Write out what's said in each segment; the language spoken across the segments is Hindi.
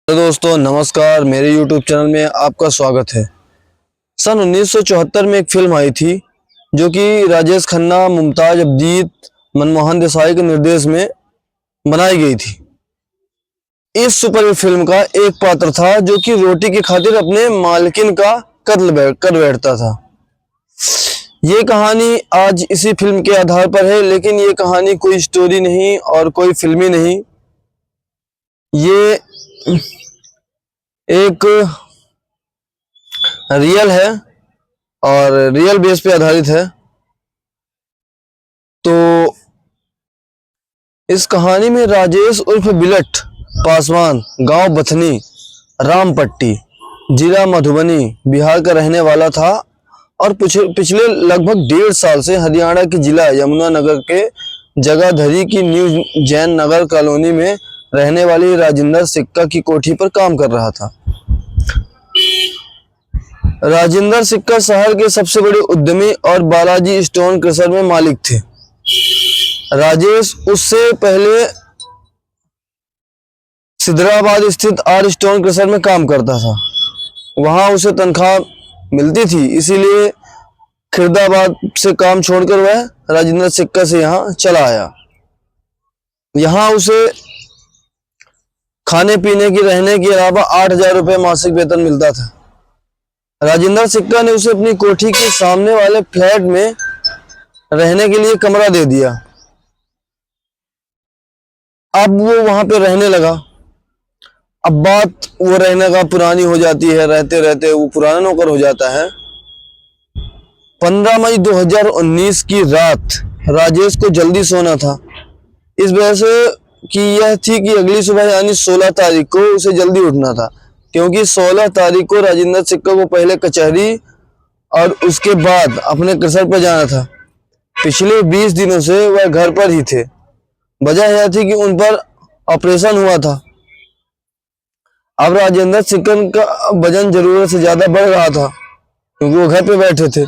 तो दोस्तों नमस्कार, मेरे YouTube चैनल में आपका स्वागत है। सन 1974 में एक फिल्म आई थी जो कि राजेश खन्ना, मुमताज अब्दीद, मनमोहन देसाई के निर्देश में बनाई गई थी। इस सुपरहिट फिल्म का एक पात्र था जो कि रोटी की खातिर अपने मालकिन का कत्ल कर बैठता था। ये कहानी आज इसी फिल्म के आधार पर है, लेकिन ये कहानी कोई स्टोरी नहीं और कोई फिल्मी नहीं, ये एक रियल है और रियल बेस पे आधारित है। तो इस कहानी में राजेश उर्फ बिलट पासवान गांव बथनी, रामपट्टी, जिला मधुबनी, बिहार का रहने वाला था और पिछले लगभग 1.5 साल से हरियाणा के जिला यमुनानगर के जगाधरी की न्यू जैन नगर कॉलोनी में रहने वाली राजेंद्र सिक्का की कोठी पर काम कर रहा था। राजेंद्र सिक्का शहर के सबसे बड़े उद्यमी और बालाजी स्टोन क्रशर में मालिक थे। राजेश उससे पहले सिद्राबाद स्थित आर स्टोन क्रशर में काम करता था। वहां उसे तनख्वाह मिलती थी, इसीलिए खिरदाबाद से काम छोड़कर वह राजेंद्र सिक्का से यहाँ चला आया। यहाँ उसे खाने पीने की, रहने के अलावा 8,000 रुपये मासिक वेतन मिलता था। राजेंद्र सिक्का ने उसे अपनी कोठी के सामने वाले फ्लैट में रहने के लिए कमरा दे दिया। अब वो वहां पे रहने लगा। अब बात वो रहने का पुरानी हो जाती है, रहते रहते वो पुराना नौकर हो जाता है। 15 मई 2019 की रात राजेश को जल्दी सोना था। इस वजह से कि यह थी कि अगली सुबह यानी 16 तारीख को उसे जल्दी उठना था, क्योंकि 16 तारीख को राजेंद्र सिक्का को पहले कचहरी और उसके बाद अपने क्रशर पर जाना था। पिछले 20 दिनों से वह घर पर ही थे। वजह यह थी कि उन पर ऑपरेशन हुआ था। अब राजेंद्र सिक्का का वजन जरूरत से ज्यादा बढ़ रहा था, क्योंकि वो घर पे बैठे थे।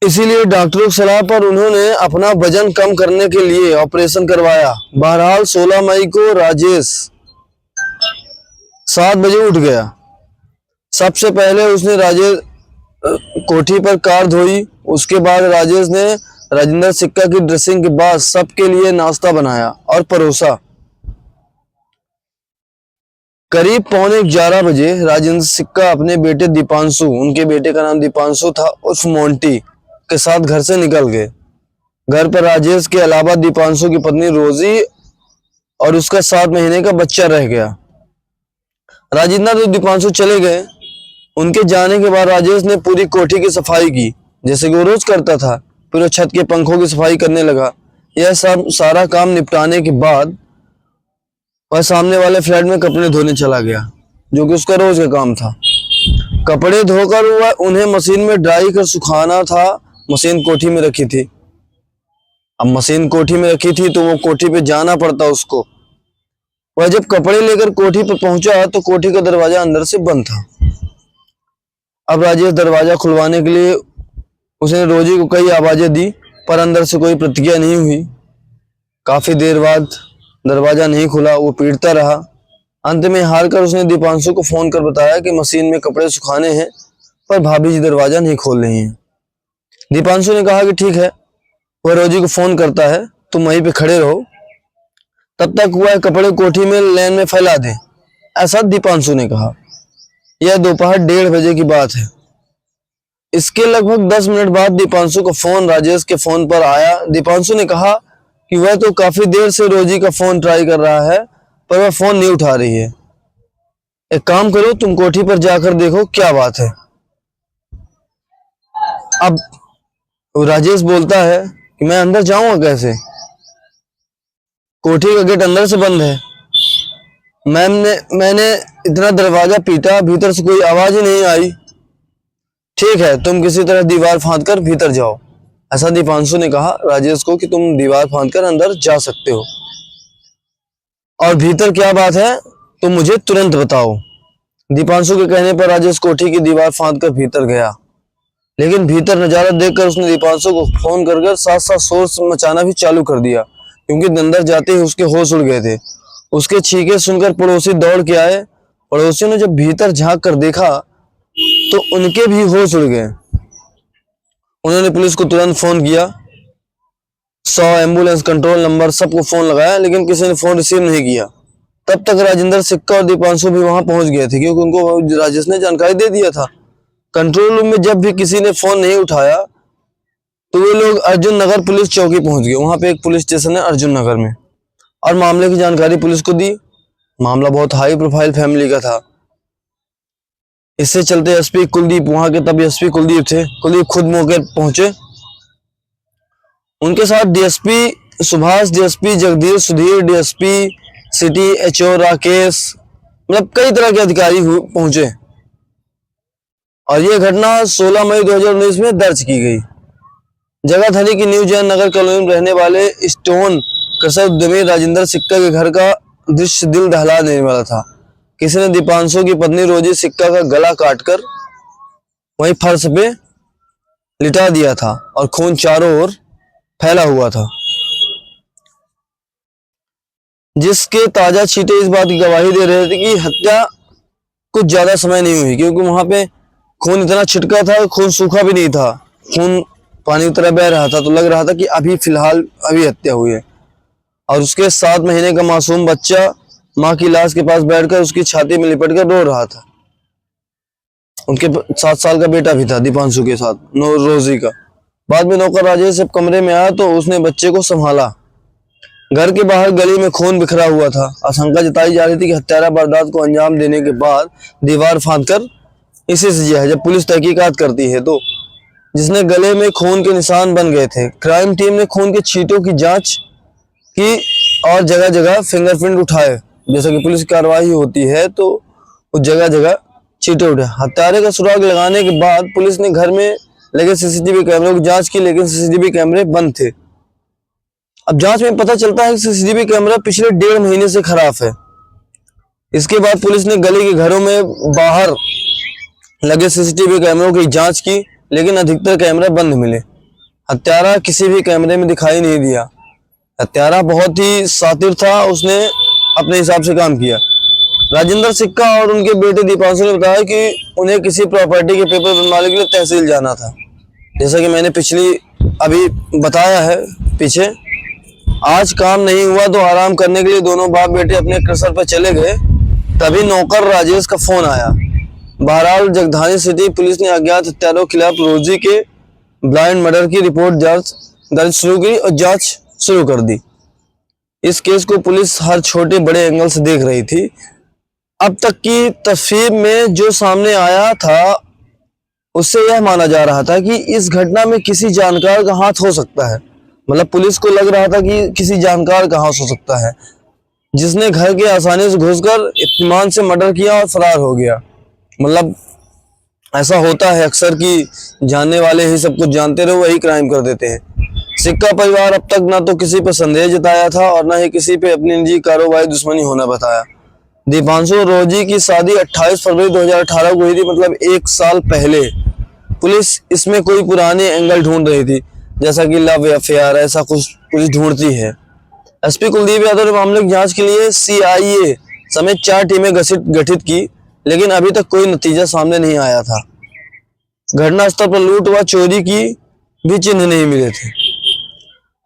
इसीलिए डॉक्टरों की सलाह पर उन्होंने अपना वजन कम करने के लिए ऑपरेशन करवाया। बहरहाल 16 मई को राजेश 7 बजे उठ गया। सबसे पहले उसने राजेश कोठी पर कार धोई। उसके बाद राजेश ने राजेंद्र सिक्का की ड्रेसिंग के बाद सबके लिए नाश्ता बनाया और परोसा। करीब 11:15 बजे राजेंद्र सिक्का अपने बेटे दीपांशु, उनके बेटे का नाम दीपांशु था, उर्फ मोंटी, के साथ घर से निकल गए। घर पर राजेश के अलावा दीपांशु की पत्नी रोजी और उसका 7 महीने का बच्चा रह गया। राजेंद्र तो दीपांशु चले गए। उनके जाने के बाद राजेश ने पूरी कोठी की सफाई की, जैसे कि वो रोज करता था। फिर वो छत के पंखों की सफाई करने लगा। यह सब सारा काम निपटाने के बाद वह सामने वाले फ्लैट में कपड़े धोने चला गया, जो कि उसका रोज का काम था। कपड़े धोकर वह उन्हें मशीन में ड्राई कर सुखाना था। मशीन कोठी में रखी थी। अब मशीन कोठी में रखी थी तो वो कोठी पे जाना पड़ता उसको। वह जब कपड़े लेकर कोठी पर पहुंचा तो कोठी का दरवाजा अंदर से बंद था। अब राजेश दरवाजा खुलवाने के लिए उसने रोजी को कई आवाजें दी, पर अंदर से कोई प्रतिक्रिया नहीं हुई। काफी देर बाद दरवाजा नहीं खुला, वो पीटता रहा। अंत में हार कर उसने दीपांशु को फोन कर बताया कि मशीन में कपड़े सुखाने हैं, पर भाभी जी दरवाजा नहीं खोल रही हैं। दीपांशु ने कहा कि ठीक है। वह रोजी को फोन करता है, तुम वहीं पे खड़े रहो, तब तक वह कपड़े कोठी में लेन में फैला दे, ऐसा दीपांशु ने कहा। यह दोपहर 1:30 बजे की बात है। इसके लगभग 10 मिनट बाद दीपांशु का फोन राजेश के फोन पर आया। दीपांशु ने कहा कि वह तो काफी देर से रोजी का फोन ट्राई कर रहा है, पर वह फोन नहीं उठा रही है। एक काम करो, तुम कोठी पर जाकर देखो क्या बात है। अब राजेश बोलता है कि मैं अंदर जाऊंगा कैसे, कोठी का गेट अंदर से बंद है। मैंने इतना दरवाजा पीटा, भीतर से कोई आवाज ही नहीं आई। ठीक है, तुम किसी तरह दीवार फांद कर भीतर जाओ, ऐसा दीपांशु ने कहा राजेश को कि तुम दीवार फांद कर अंदर जा सकते हो, और भीतर क्या बात है तुम मुझे तुरंत बताओ। दीपांशु के कहने पर राजेश कोठी की दीवार फांद कर भीतर गया, लेकिन भीतर नजारा देखकर उसने दीपांशु को फोन कर साथ साथ शोर मचाना भी चालू कर दिया, क्योंकि अंदर जाते ही उसके होश उड़ गए थे। उसके चीखे सुनकर पड़ोसी दौड़ के आए। पड़ोसियों ने जब भीतर झांक कर देखा तो उनके भी होश उड़ गए। उन्होंने पुलिस को तुरंत फोन किया, 100 एम्बुलेंस, कंट्रोल नंबर, सबको फोन लगाया, लेकिन किसी ने फोन रिसीव नहीं किया। तब तक राजेंद्र सिक्का और दीपांशु भी वहां पहुंच गए थे, क्योंकि उनको राजेश ने जानकारी दे दिया था। कंट्रोल रूम में जब भी किसी ने फोन नहीं उठाया तो वे लोग अर्जुन नगर पुलिस चौकी पहुंच गए। वहां पे एक पुलिस स्टेशन है अर्जुन नगर में, और मामले की जानकारी पुलिस को दी। मामला बहुत हाई प्रोफाइल फैमिली का था। इससे चलते एसपी कुलदीप, वहां के तब एसपी कुलदीप थे, कुलदीप खुद मौके पहुंचे। उनके साथ DSP Subhash, DSP Jagdish, Sudhir, DSP city, HO Rakesh, मतलब कई तरह के अधिकारी पहुंचे। और यह घटना 16 मई 2019 में दर्ज की गई। जगह धनी की न्यू जैन नगर कॉलोनी में रहने वाले स्टोन क्रशर उद्यमी राजेंद्र सिक्का के घर का दृश्य दिल दहला देने वाला था। किसी ने दीपांशु की पत्नी रोजी सिक्का का गला काटकर वहीं फर्श पे लिटा दिया था और खून चारों ओर फैला हुआ था, जिसके ताजा छींटे इस बात की गवाही दे रहे थे कि हत्या कुछ ज्यादा समय नहीं हुई, क्योंकि वहां पे खून इतना छिटका था, खून सूखा भी नहीं था, खून पानी की तरह बह रहा था। तो लग रहा था कि अभी फिलहाल अभी हत्या हुई है। और उसके 7 महीने का मासूम बच्चा माँ की लाश के पास बैठकर उसकी छाती में लिपट कर रो रहा था। उनके 7 साल का बेटा भी था दीपांशु के साथ, रोजी का। बाद में नौकर राजेश जब कमरे में आया तो उसने बच्चे को संभाला। घर के बाहर गली में खून बिखरा हुआ था। आशंका जताई जा रही थी कि हत्यारा वारदात को अंजाम देने के बाद दीवार फांदकर इसे सजा है। जब पुलिस तहकीकात करती है तो जिसने गले में खून के निशान बन गए थे, क्राइम टीम ने खून के छींटों की जांच की और जगह जगह फिंगरप्रिंट उठाए। जैसा कि पुलिस कार्रवाई होती है तो उस जगह जगह छींटे उठे। हत्यारे का सुराग लगाने के बाद पुलिस ने घर में लगे सीसीटीवी कैमरों की जांच की, लेकिन सीसीटीवी कैमरे बंद थे। अब जांच में पता चलता है कि सीसीटीवी कैमरा पिछले 1.5 महीने से खराब है। इसके बाद पुलिस ने गली के घरों में बाहर लगे सीसीटीवी कैमरों की जांच की, लेकिन अधिकतर कैमरे बंद मिले। हत्यारा किसी भी कैमरे में दिखाई नहीं दिया। हत्यारा बहुत ही शातिर था, उसने अपने हिसाब से काम किया। राजेंद्र सिक्का और उनके बेटे दीपांशु ने बताया कि उन्हें किसी प्रॉपर्टी के पेपर बनवाने के लिए तहसील जाना था। जैसा कि मैंने अभी बताया है पीछे, आज काम नहीं हुआ तो आराम करने के लिए दोनों बाप बेटे अपने क्रशर पर चले गए। तभी नौकर राजेश का फोन आया। बहरहाल जगधानी सिटी पुलिस ने अज्ञात हत्यारों के खिलाफ रोजी के ब्लाइंड मर्डर की रिपोर्ट दर्ज शुरू की और जांच शुरू कर दी। इस केस को पुलिस हर छोटे बड़े एंगल से देख रही थी। अब तक की तस्वीर में जो सामने आया था उससे यह माना जा रहा था कि इस घटना में किसी जानकार का हाथ हो सकता है। मतलब पुलिस को लग रहा था कि किसी जानकार का हाथ हो सकता है, जिसने घर के आसानी से घुसकर इत्मीनान से मर्डर किया और फरार हो गया। मतलब ऐसा होता है अक्सर कि जानने वाले ही सब कुछ जानते रहे, वही क्राइम कर देते हैं। सिक्का परिवार अब तक ना तो किसी पर संदेह जताया था और ना ही किसी पे अपनी निजी कारोबारी दुश्मनी होना बताया। दीपांशु और रोजी की शादी 28 फरवरी 2018 को हुई थी, मतलब 1 साल पहले। पुलिस इसमें कोई पुराने एंगल ढूंढ रही थी, जैसा कि लव अफेयर, ऐसा कुछ पुलिस ढूंढती है। एसपी कुलदीप यादव ने मामले की जांच के लिए सीआईए समेत 4 टीमें गठित की, लेकिन अभी तक कोई नतीजा सामने नहीं आया था। घटनास्थल पर लूट व चोरी की भी चिन्ह नहीं मिले थे।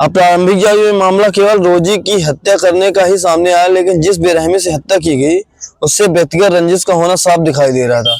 अब प्रारंभिक जांच में मामला केवल रोजी की हत्या करने का ही सामने आया, लेकिन जिस बेरहमी से हत्या की गई उससे व्यक्तिगत रंजिश का होना साफ दिखाई दे रहा था।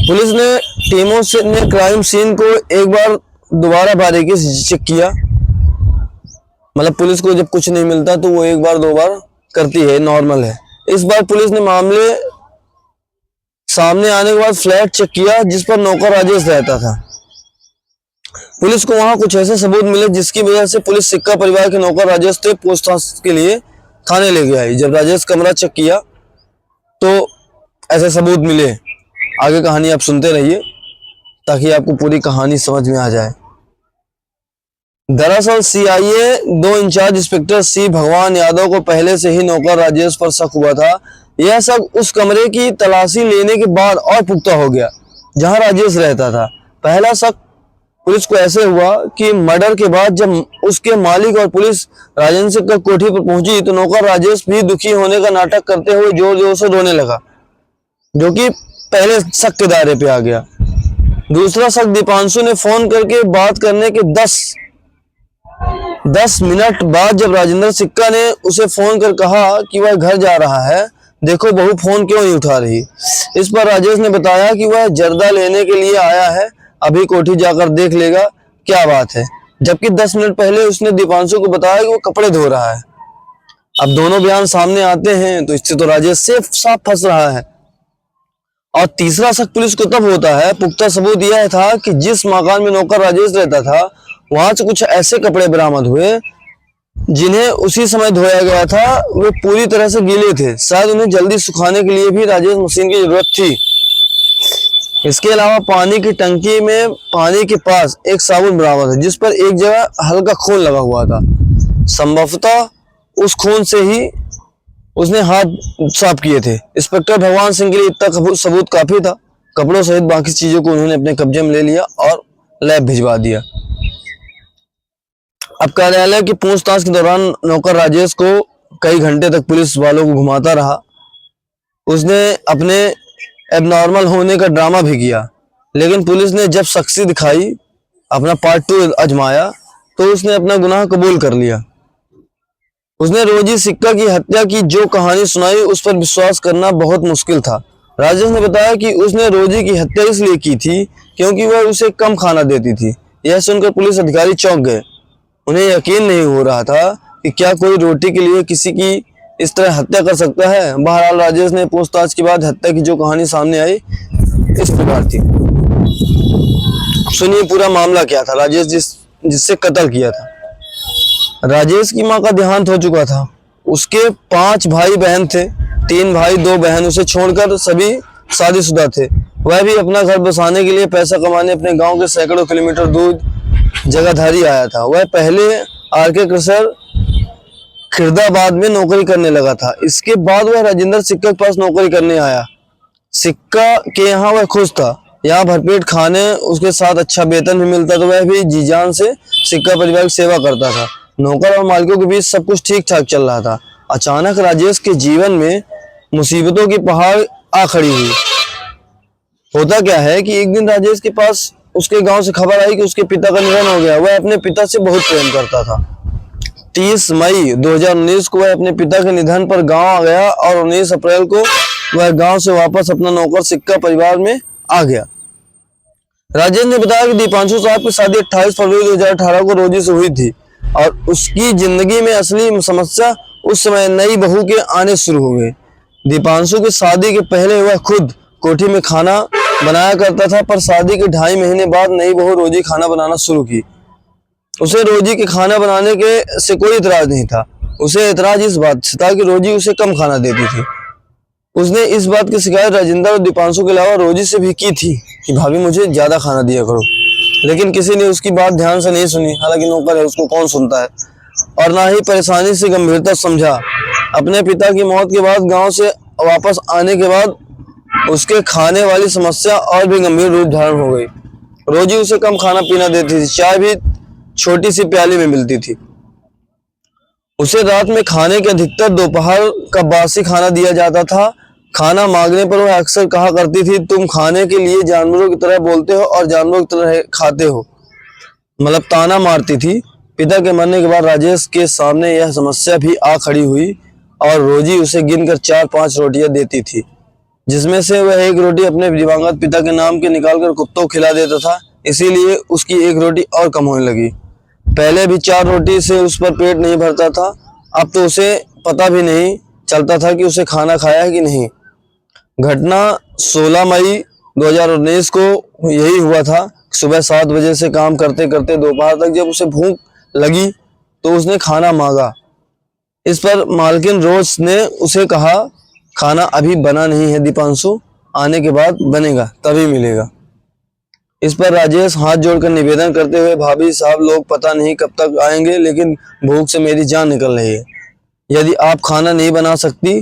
पुलिस ने टीमों ने क्राइम सीन को एक बार दोबारा बारीकी से चेक किया। मतलब पुलिस को जब कुछ नहीं मिलता तो वो एक बार 2 बार करती है, नॉर्मल है। इस बार पुलिस ने मामले सामने आने के बाद फ्लैट चेक किया जिस पर नौकर राजेश रहता था। पुलिस को वहां कुछ ऐसे सबूत मिले जिसकी वजह से पुलिस सिक्का परिवार के नौकर राजेश से पूछताछ के लिए थाने ले गया। जब राजेश कमरा चेक किया तो ऐसे सबूत मिले। आगे कहानी आप सुनते रहिए ताकि आपको पूरी कहानी समझ में आ जाए। दरअसल सीआईए 2 इंचार्ज इंस्पेक्टर सी भगवान यादव को पहले से ही नौकर राजेश पर शक हुआ था। यह शक उस कमरे की तलाशी लेने के बाद और पुख्ता हो गया जहां राजेश रहता था। पहला शक पुलिस को ऐसे हुआ कि मर्डर के बाद जब उसके मालिक और पुलिस राजेंद्र सिक्का कोठी पर पहुंची तो नौकर राजेश भी दुखी होने का नाटक करते हुए जोर जोर से रोने लगा, जो कि पहले शक के दायरे पे आ गया। दूसरा शक दीपांशु ने फोन करके बात करने के 10 मिनट बाद जब राजेंद्र सिक्का ने उसे फोन कर कहा कि वह घर जा रहा है, देखो बहू फोन क्यों नहीं उठा रही। इस पर राजेश ने बताया कि वह जर्दा लेने के लिए आया है, अभी कोठी जाकर देख लेगा क्या बात है, जबकि 10 मिनट पहले उसने दीपांशु को बताया कि वो कपड़े धो रहा है। अब दोनों बयान सामने आते हैं तो इससे तो राजेश सिर्फ साफ फंस रहा है। और तीसरा शक पुलिस को तब होता है, पुख्ता सबूत यह था कि जिस मकान में नौकर राजेश रहता था वहां से कुछ ऐसे कपड़े बरामद हुए जिन्हें उसी समय धोया गया था। वे पूरी तरह से गीले थे, शायद उन्हें जल्दी सुखाने के लिए भी राजेश मशीन की जरूरत थी। इसके अलावा पानी की टंकी में पानी के पास एक साबुन बरामद है जिस पर एक जगह हल्का खून लगा हुआ था। संभवतः उस खून से ही उसने हाथ साफ किए थे। इंस्पेक्टर भगवान सिंह के लिए इतना सबूत काफी था। कपड़ों सहित बाकी चीजों को उन्होंने अपने कब्जे में ले लिया और लैब भिजवा दिया। अब कार्यालय की पूछताछ के दौरान नौकर राजेश को कई घंटे तक पुलिस वालों को घुमाता रहा। उसने अपने एबनॉर्मल होने का ड्रामा भी किया, लेकिन पुलिस ने जब सख्ती दिखाई, अपना पार्ट 2 आजमाया, तो उसने अपना गुनाह कबूल कर लिया। उसने रोजी सिक्का की हत्या की जो कहानी सुनाई उस पर विश्वास करना बहुत मुश्किल था। राजेश ने बताया कि उसने रोजी की हत्या इसलिए की थी क्योंकि वह उसे कम खाना देती थी। यह सुनकर पुलिस अधिकारी चौंक गए। उन्हें यकीन नहीं हो रहा था कि क्या कोई रोटी के लिए किसी की इस तरह हत्या कर सकता है। बहरहाल राजेश ने पूछताछ के बाद हत्या की जो कहानी सामने आई इस प्रकार थी। सुनिए पूरा मामला क्या था। राजेश जिससे कत्ल किया था। राजेश की मां का देहांत हो चुका था। उसके 5 भाई बहन थे, 3 भाई 2 बहन उसे छोड़कर सभी शादीशुदा थे। वह भी अपना घर बसाने के लिए पैसा कमाने अपने गांव के सैकड़ों किलोमीटर दूर जगहधारी आया था। वह पहले आरके क्रशर खिरदाबाद में नौकरी करने लगा था। इसके बाद वह राजेंद्र सिक्का के पास नौकरी करने आया। सिक्का के यहाँ वह खुश था। यहाँ भरपेट खाने उसके साथ अच्छा वेतन भी मिलता, तो वह भी जी जान से सिक्का परिवार की सेवा करता था। नौकर और मालिकों के बीच सब कुछ ठीक ठाक चल रहा था। अचानक राजेश के जीवन में मुसीबतों की पहाड़ आ खड़ी हुई। होता क्या है कि एक दिन राजेश के पास उसके गांव से खबर आई कि उसके पिता का निधन हो गया। वह अपने पिता से बहुत प्रेम करता था। 30 मई 2019 को वह अपने पिता के निधन पर गांव आ गया और 19 अप्रैल को वह गांव से वापस अपना नौकर सिक्का परिवार में आ गया। राजेश ने बताया कि दीपांशु साहब की शादी 28 फरवरी 2018 को रोजी से हुई थी और उसकी जिंदगी में असली समस्या उस समय नई बहू के आने शुरू हो गई। दीपांशु की शादी के पहले वह खुद कोठी में खाना बनाया करता था, पर शादी के 2.5 महीने बाद नई बहू रोजी खाना बनाना शुरू की। उसे रोजी के खाना बनाने के से कोई इतराज नहीं था। उसे इतराज इस बात से था कि रोजी उसे कम खाना देती थी। उसने इस बात की शिकायत राजेंद्र और दीपांशु के अलावा रोजी से भी की थी कि भाभी मुझे ज्यादा खाना दिया करो, लेकिन किसी ने उसकी बात ध्यान से नहीं सुनी। हालांकि नौकर है, उसको कौन सुनता है। और ना ही परेशानी से गंभीरता समझा। अपने पिता की मौत के बाद गांव से वापस आने के बाद उसके खाने वाली समस्या और भी गंभीर रूप धारण हो गई। रोजी उसे कम खाना पीना देती थी, चाय भी छोटी सी प्याली में मिलती थी। उसे रात में खाने के अधिकतर दोपहर का बासी खाना दिया जाता था। खाना मांगने पर वह अक्सर कहा करती थी, तुम खाने के लिए जानवरों की तरह बोलते हो और जानवरों की तरह खाते हो, मतलब ताना मारती थी। पिता के मरने के बाद राजेश के सामने यह समस्या भी आ खड़ी हुई और रोजी उसे गिनकर 4-5 रोटियां देती थी, जिसमें से वह एक रोटी अपने दिवंगत पिता के नाम के निकालकर कुत्तों को खिला देता था। इसीलिए उसकी एक रोटी और कम होने लगी। पहले भी 4 रोटी से उस पर पेट नहीं भरता था। अब तो उसे पता भी नहीं चलता था कि उसे खाना खाया है कि नहीं। घटना 16 मई 2019 को यही हुआ था। सुबह 7 बजे से काम करते करते दोपहर तक जब उसे भूख लगी तो उसने खाना मांगा। इस पर मालकिन रोज ने उसे कहा, खाना अभी बना नहीं है दीपांशु, आने के बाद बनेगा तभी मिलेगा। इस पर राजेश हाथ जोड़कर निवेदन करते हुए, भाभी साहब लोग पता नहीं कब तक आएंगे, लेकिन भूख से मेरी जान निकल रही है। यदि आप खाना नहीं बना सकती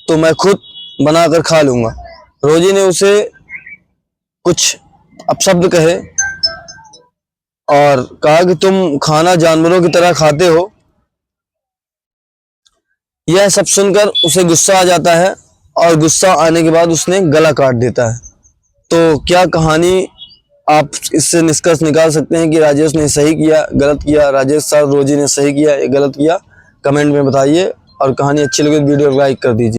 तो मैं खुद बनाकर खा लूंगा। रोजी ने उसे कुछ अपशब्द कहे और कहा कि तुम खाना जानवरों की तरह खाते हो। यह सब सुनकर उसे गुस्सा आ जाता है और गुस्सा आने के बाद उसने गला काट देता है। तो क्या कहानी आप इससे निष्कर्ष निकाल सकते हैं कि राजेश ने सही किया, गलत किया, राजेश सर रोजी ने सही किया या गलत किया? कमेंट में बताइए और कहानी अच्छी लगी तो वीडियो को लाइक कर दीजिए।